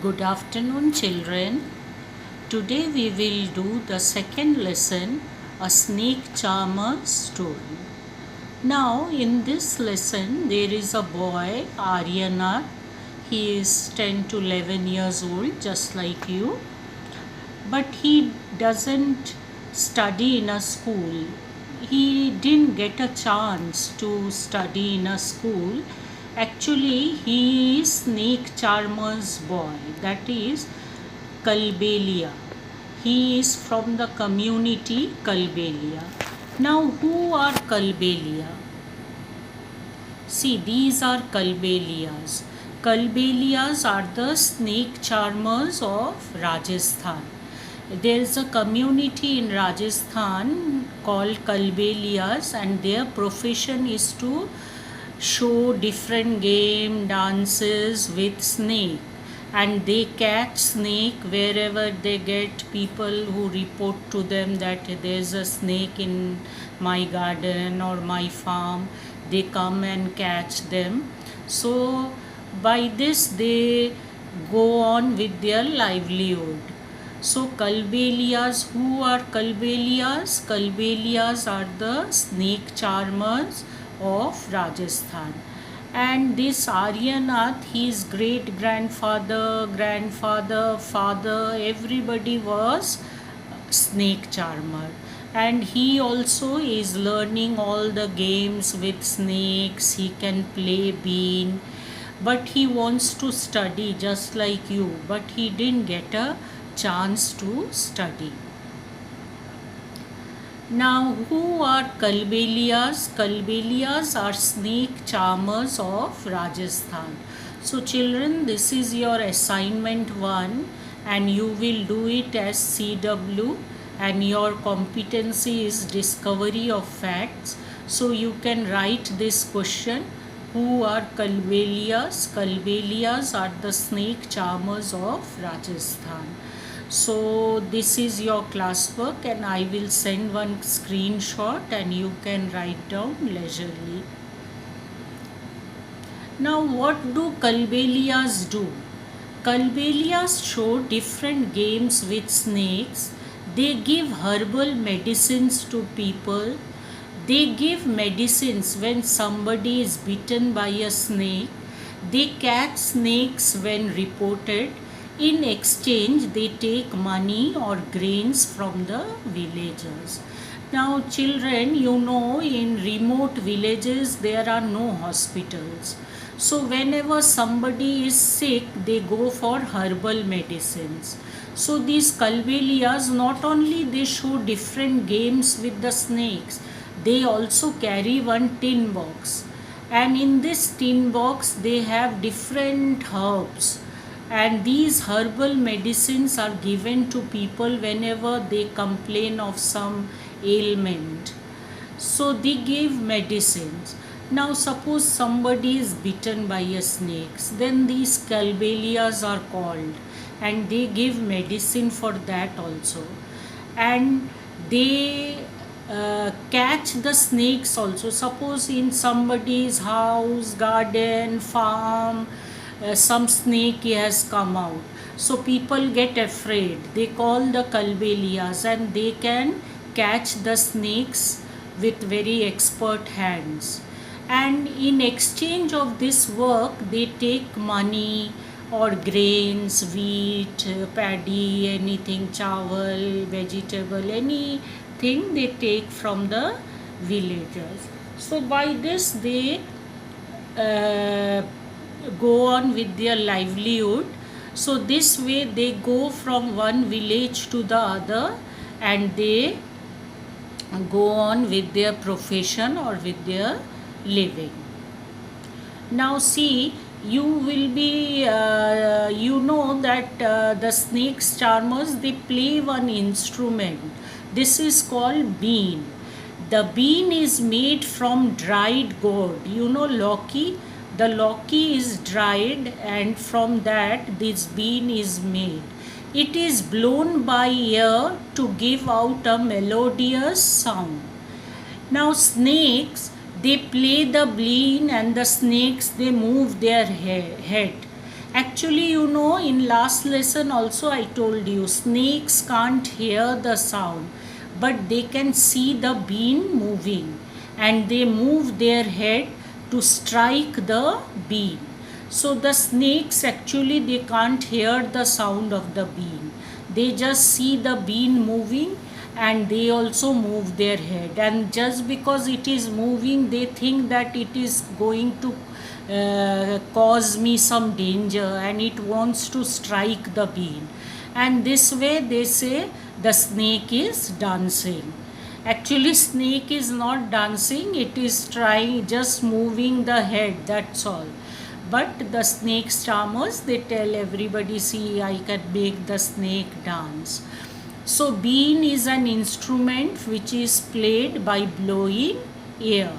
Good afternoon, children. Today we will do the second lesson, a snake charmer's story. Now, in this lesson, there is a boy, Aryanath. He is 10 to 11 years old, just like you. But he doesn't study in a school. He didn't get a chance to study in a school. Actually, he is snake charmer's boy, that is Kalbelia. He is from the community Kalbelia. Now, who are Kalbelia? See, these are Kalbelias. Kalbelias are the snake charmers of Rajasthan. There is a community in Rajasthan called Kalbelias, and their profession is to show different game dances with snake, and they catch snake wherever they get people who report to them that there's a snake in my garden or my farm. They come and catch them. So by this they go on with their livelihood. So Kalbelias, who are Kalbelias? Kalbelias are the snake charmers of Rajasthan. And this Aryanath, his great grandfather, father, everybody was snake charmer. And he also is learning all the games with snakes. He can play bean, but he wants to study just like you, but he didn't get a chance to study. Now, who are Kalbelias? Kalbelias are snake charmers of Rajasthan. So, children, this is your assignment 1, and you will do it as CW, and your competency is discovery of facts. So, you can write this question. Who are Kalbelias? Kalbelias are the snake charmers of Rajasthan. So this is your classwork, and I will send one screenshot and you can write down leisurely. Now, what do Kalbelias do? Kalbelias show different games with snakes. They give herbal medicines to people. They give medicines when somebody is bitten by a snake. They catch snakes when reported. In exchange, they take money or grains from the villagers. Now, children, you know, in remote villages there are no hospitals. So, whenever somebody is sick, they go for herbal medicines. So, these Kalbelias, not only they show different games with the snakes, they also carry one tin box. And in this tin box, they have different herbs. And these herbal medicines are given to people whenever they complain of some ailment. So they give medicines. Now suppose somebody is bitten by a snake, then these Kalbelias are called, and they give medicine for that also. And they catch the snakes also. Suppose in somebody's house, garden, farm, some snake has come out, so people get afraid. They call the Kalbelias, and they can catch the snakes with very expert hands. And in exchange of this work, they take money or grains, wheat, paddy, anything, chawal, vegetable, anything they take from the villagers. So by this they go on with their livelihood. So this way they go from one village to the other, and they go on with their profession or with their living. Now see, you will be you know that the snakes charmers, they play one instrument. This is called bean. The bean is made from dried gourd. You know lauki? The lauki is dried, and from that this bean is made. It is blown by ear to give out a melodious sound. Now snakes, they play the bean, and the snakes, they move their head. Actually, in last lesson also I told you snakes can't hear the sound, but they can see the bean moving and they move their head to strike the bean. So the snakes actually they can't hear the sound of the bean. They just see the bean moving and they also move their head, and just because it is moving they think that it is going to cause me some danger and it wants to strike the bean, and this way they say the snake is dancing. Actually snake is not dancing, it is trying just moving the head, that's all. But the snake charmers they tell everybody, see I can make the snake dance. So bean is an instrument which is played by blowing air.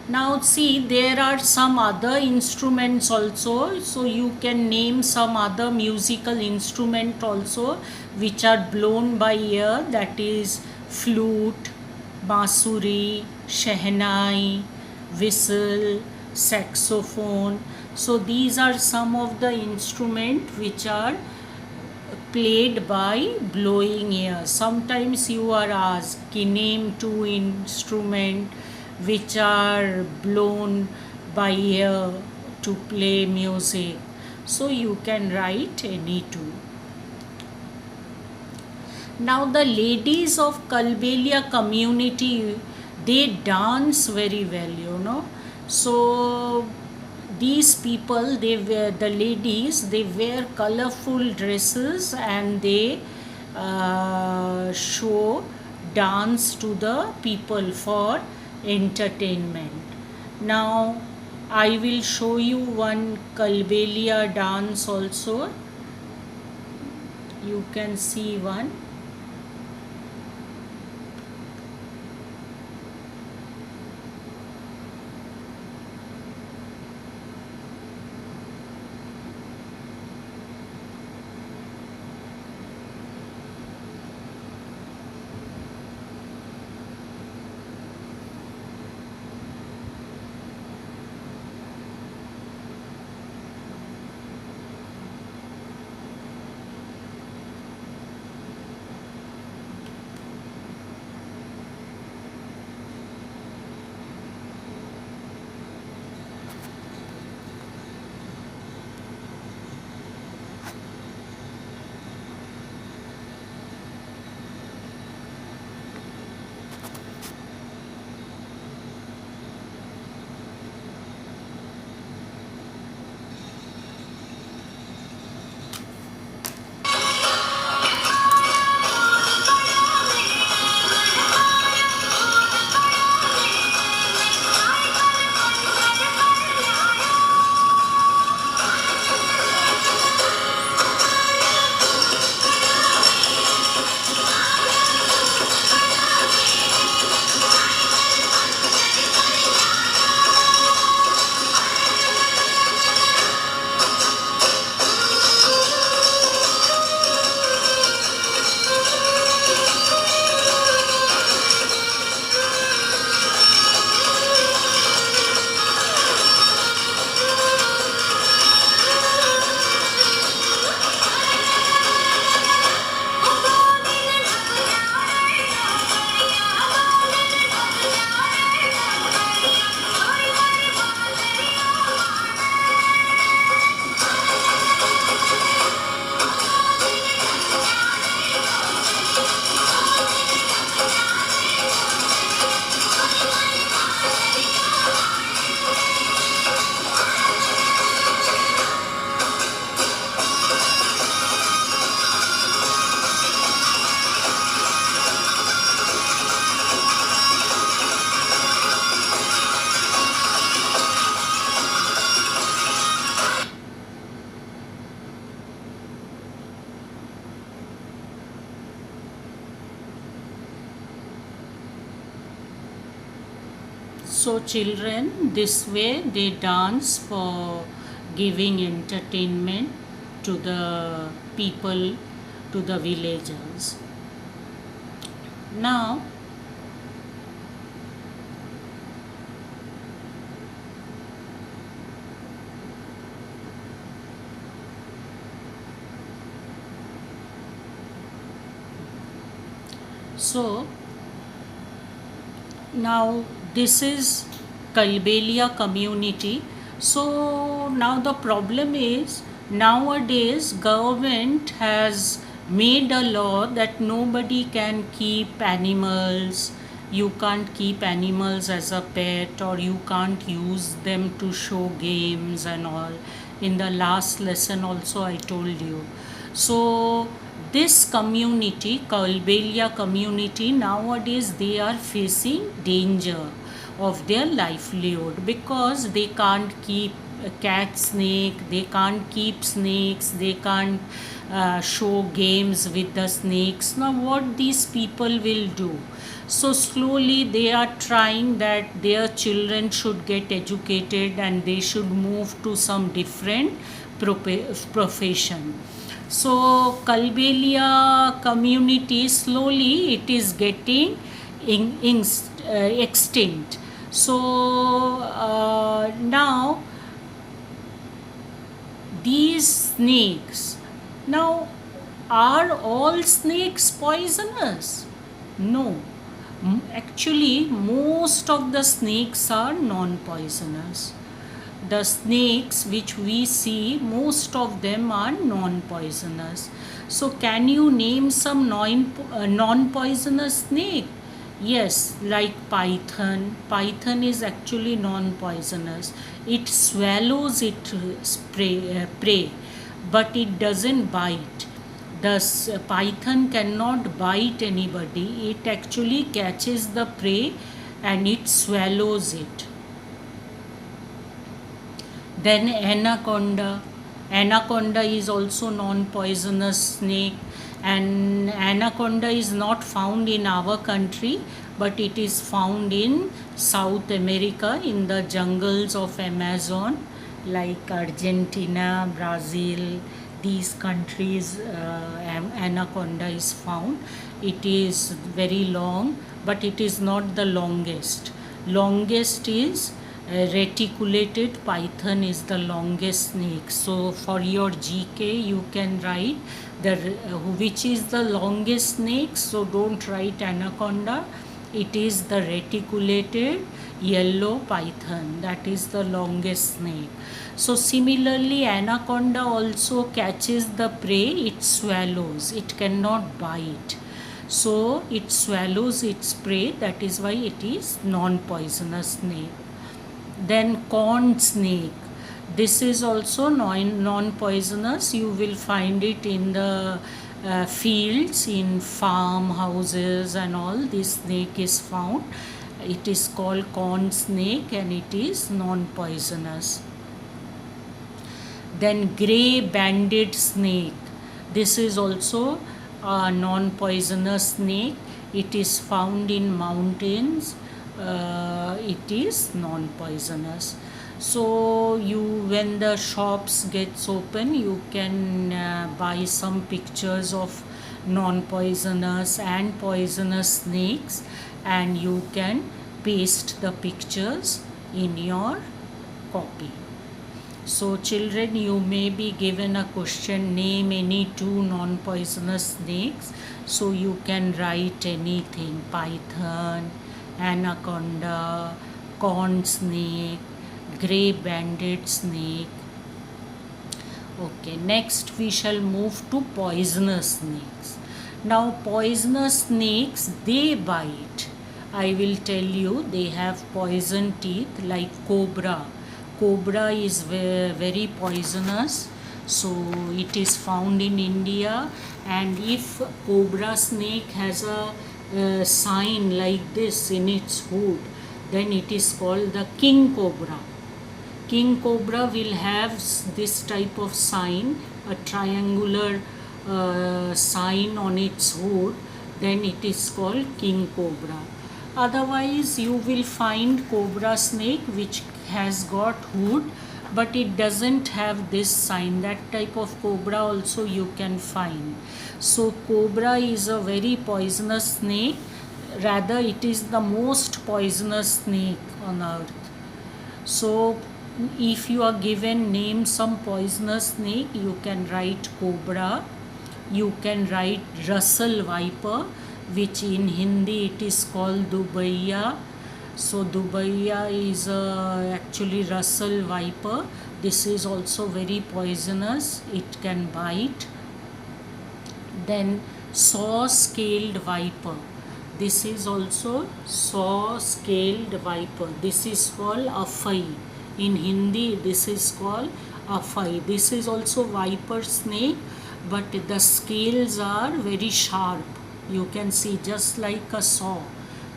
Now see, there are some other instruments also, so you can name some other musical instrument also which are blown by air, that is flute, bansuri, shehnai, whistle, saxophone. So these are some of the instruments which are played by blowing air. Sometimes you are asked, ki name two instrument which are blown by air to play music. So you can write any two. Now the ladies of Kalbelia community, they dance very well. So these people, they wear, the ladies, they wear colorful dresses and they show dance to the people for entertainment. Now I will show you one Kalbelia dance also. You can see one. So children, this way they dance for giving entertainment to the people, to the villagers. Now So now this is Kalbelia community. So now the problem is, nowadays government has made a law that nobody can keep animals. You can't keep animals as a pet, or you can't use them to show games and all. In the last lesson also I told you. So this community, Kalbelia community, nowadays they are facing danger of their livelihood because they can't keep a cat, snake, they can't keep snakes, they can't show games with the snakes. Now what these people will do? So slowly they are trying that their children should get educated and they should move to some different profession. So Kalbelia community, slowly it is getting extinct. So now these snakes, now are all snakes poisonous? No. Actually, most of the snakes are non-poisonous. The snakes which we see, most of them are non-poisonous. So can you name some non-poisonous snake? Yes, like python. Python is actually non-poisonous. It swallows its prey, but it doesn't bite. The python cannot bite anybody. It actually catches the prey and it swallows it. Then anaconda. Anaconda is also non-poisonous snake, and anaconda is not found in our country, but it is found in South America, in the jungles of Amazon, like Argentina, Brazil. These countries, anaconda is found. It is very long, but it is not the longest. Longest is reticulated python is the longest snake. So for your GK you can write the which is the longest snake. So don't write anaconda. It is the reticulated yellow python, that is the longest snake. So similarly, anaconda also catches the prey, it swallows, it cannot bite. So it swallows its prey, that is why it is non-poisonous snake. Then corn snake, this is also non-poisonous. You will find it in the fields, in farmhouses and all. This snake is found. It is called corn snake and it is non-poisonous. Then grey banded snake, this is also a non-poisonous snake. It is found in mountains. It is non-poisonous. So when the shops gets open, you can buy some pictures of non-poisonous and poisonous snakes, and you can paste the pictures in your copy. So children, you may be given a question, name any 2 non-poisonous snakes. So you can write anything, python, anaconda, corn snake, grey banded snake. Okay, next we shall move to poisonous snakes. Now poisonous snakes, they bite. I will tell you, they have poison teeth like cobra. Cobra is very poisonous. So it is found in India, and if cobra snake has a sign like this in its hood, then it is called the king cobra. King cobra will have this type of sign, a triangular sign on its hood, then it is called king cobra. Otherwise you will find cobra snake which has got hood but it doesn't have this sign. That type of cobra also you can find. So cobra is a very poisonous snake. Rather, it is the most poisonous snake on earth. So if you are given name some poisonous snake, you can write cobra. You can write Russell viper, which in Hindi it is called Dubaiya. So Dubaiya is actually Russell viper. This is also very poisonous. It can bite. Then saw-scaled viper. This is also saw-scaled viper. This is called afai. In Hindi, this is called afai. This is also viper snake, but the scales are very sharp. You can see just like a saw.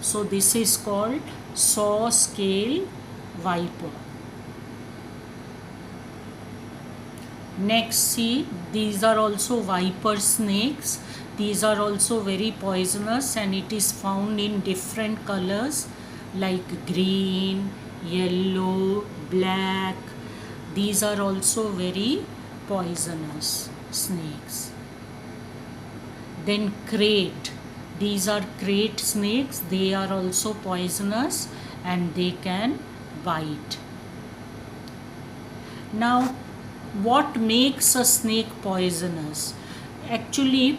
So this is called saw-scaled viper. Next, see, these are also viper snakes. These are also very poisonous, and it is found in different colors like green, yellow, black. These are also very poisonous snakes. Then krait. These are krait snakes. They are also poisonous and they can bite. Now, what makes a snake poisonous? Actually,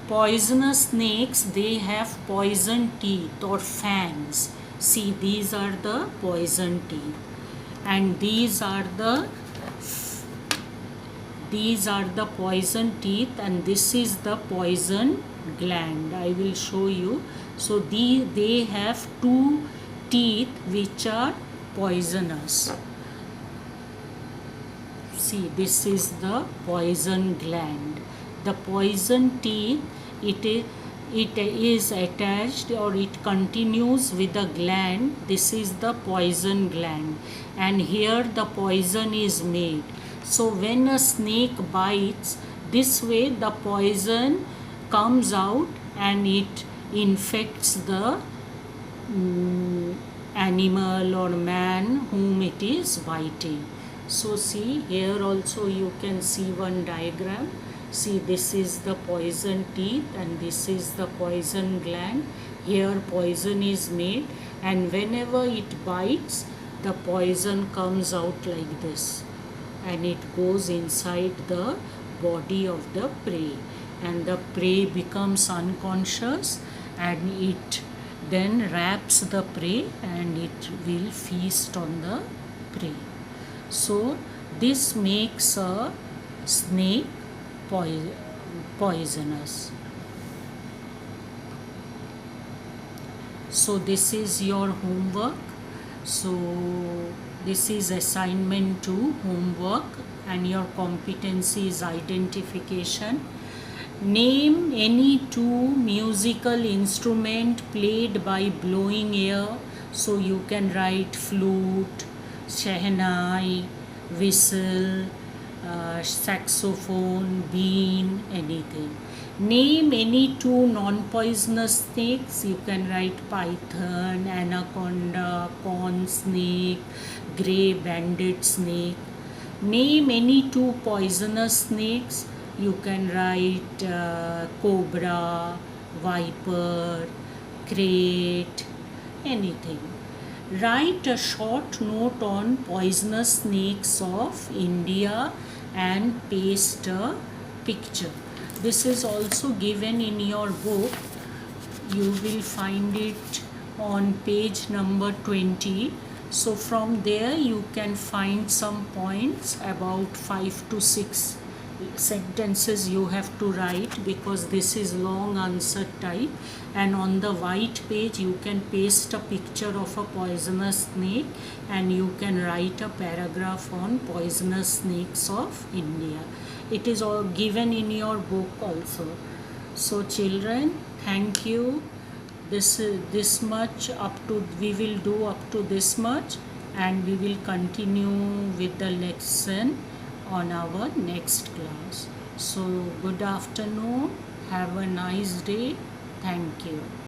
poisonous snakes, they have poison teeth or fangs. See, these are the poison teeth, and these are the poison teeth, and this is the poison gland. I will show you. So they have two teeth which are poisonous. See, this is the poison gland. The poison teeth, it is attached, or it continues with the gland. This is the poison gland, and here the poison is made. So when a snake bites, this way the poison comes out and it infects the animal or man whom it is biting. So see, here also you can see one diagram. See, this is the poison teeth and this is the poison gland. Here poison is made, and whenever it bites, the poison comes out like this, and it goes inside the body of the prey, and the prey becomes unconscious, and it then wraps the prey and it will feast on the prey. So this makes a snake poisonous. So this is your homework. So this is assignment 2 homework, and your competency is identification. Name any two musical instrument played by blowing air. So you can write flute, shehnai, whistle, saxophone, bean, anything. Name any two non-poisonous snakes. You can write python, anaconda, corn snake, grey banded snake. Name any two poisonous snakes. You can write cobra, viper, krait, anything. Write a short note on poisonous snakes of India and paste a picture. This is also given in your book. You will find it on page number 20. So from there you can find some points, about 5 to 6 sentences you have to write, because this is long answer type, and on the white page you can paste a picture of a poisonous snake and you can write a paragraph on poisonous snakes of India. It is all given in your book also. So children, thank you. This much up to, we will do up to this much, and we will continue with the lesson on our next class. So good afternoon, have a nice day, thank you.